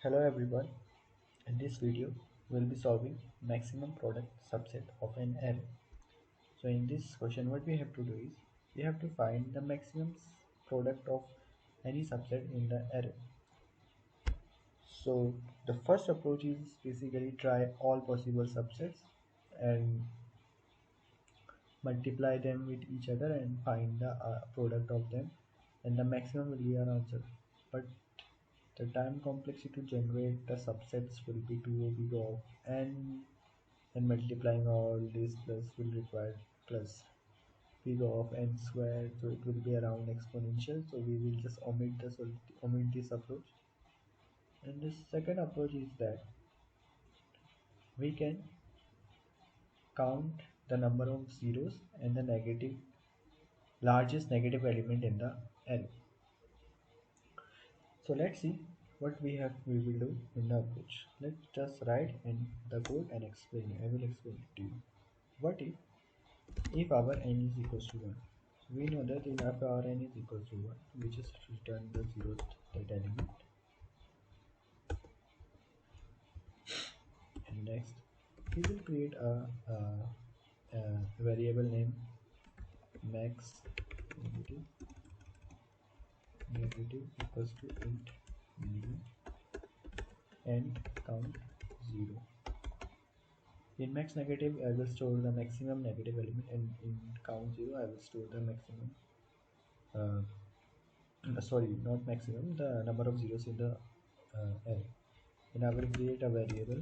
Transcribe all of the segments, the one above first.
Hello everyone. In this video, we'll be solving maximum product subset of an array. So in this question, what we have to do is we have to find the maximum product of any subset in the array. So the first approach is basically try all possible subsets and multiply them with each other and find the product of them, and the maximum will be our answer. But the time complexity to generate the subsets will be too big of n, and multiplying all this plus will require plus big of n squared, so it will be around exponential. So we will just omit this approach. And the second approach is that we can count the number of zeros and the largest negative element in the array. So let's see what we will do in the approach. Let's just write in the code and explain it. I will explain it to you. What if our n is equals to 1? So we know that if our n is equals to 1, we just return the zeroth that element. And next, we will create a variable name max negative equals to int minimum and count 0. In max negative, I will store the maximum negative element, and in count 0, I will store the maximum. Sorry, not maximum, the number of zeros in the array. And I will create a variable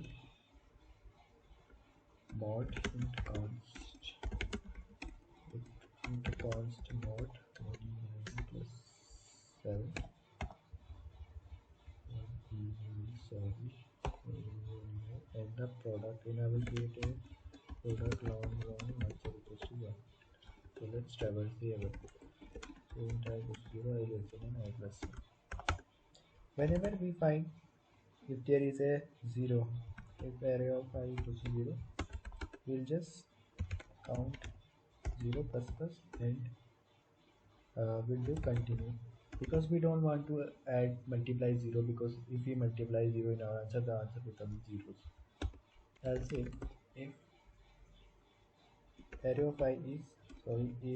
mod int const mod 29 plus 7 sorry and the product, and I will create a product long answer equals to 1. So let's traverse the error. So int I equals to 0, I will return I plus 1. Whenever we find if there is a 0, if array of I equals to 0, we'll just count 0 plus plus and we'll do continue, because we don't want to add multiply 0, because if we multiply 0 in our answer, the answer becomes zeros. Else if array of I is a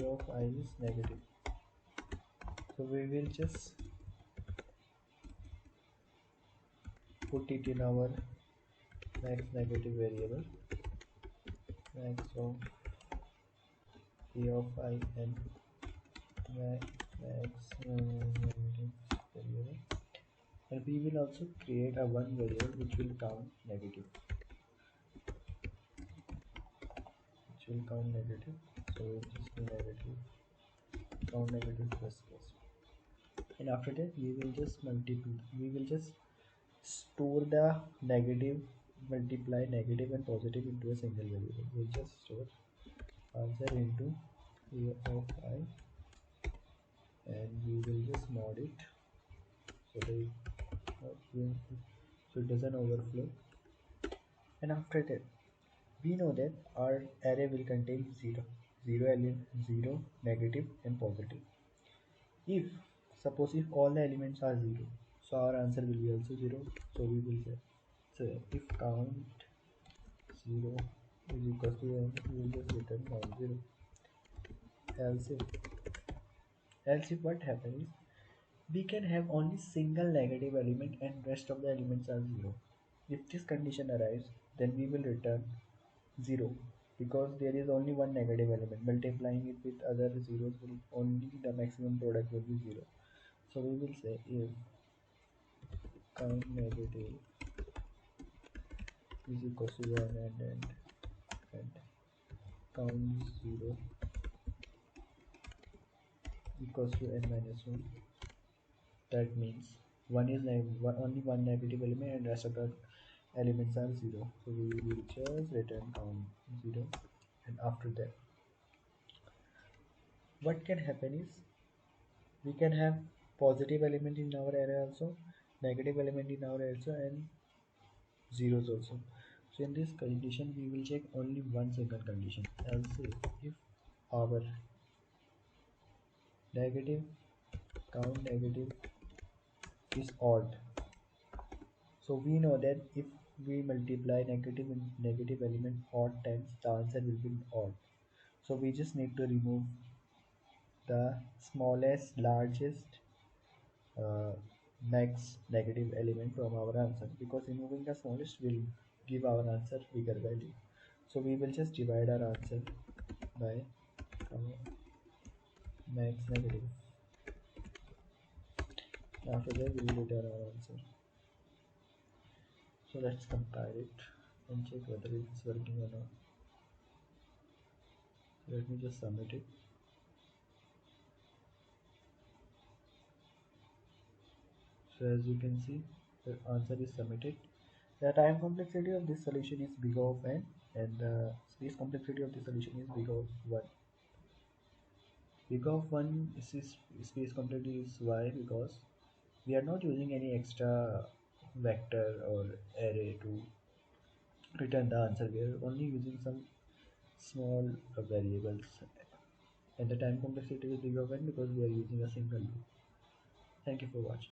of I is negative, so we will just put it in our max negative variable, max of a of I and max negative variable, and we will also create a one variable which will count negative, so just do negative, count negative plus plus. And after that we will just store the negative, multiply negative and positive into a single variable. We'll just store answer into a of I, and we will just mod it so that so it doesn't overflow. And after that, we know that our array will contain 0, negative and positive. If suppose if all the elements are 0, so our answer will be also 0. So we will say, so if count 0 is equal to 1, we will just return count 0. Else if what happens is we can have only single negative element and rest of the elements are 0. If this condition arrives, then we will return 0, because there is only one negative element. Multiplying it with other zeros will only the maximum product will be 0. So we will say if count negative is equal to 1 and count 0 equals to n minus 1. That means only one negative element and rest of the elements are 0. So we will just return count 0. And after that, what can happen is we can have positive element in our array also, negative element in our array also, and zeros also. So in this condition we will check only one single condition. Else if our negative count negative is odd, So we know that if we multiply negative element odd times, the answer will be odd. So we just need to remove the smallest, largest, uh, max negative element from our answer, because removing the smallest will give our answer bigger value. So we will just divide our answer by max negative. After that we will return our answer. So let's compile it and check whether it's working or not. So let me just submit it. So as you can see, the answer is submitted. The time complexity of this solution is big of n, and the space complexity of the solution is big of 1. Big of 1 is space complexity is y, because we are not using any extra vector or array to return the answer. We are only using some small variables, and the time complexity is big of n because we are using a single loop. Thank you for watching.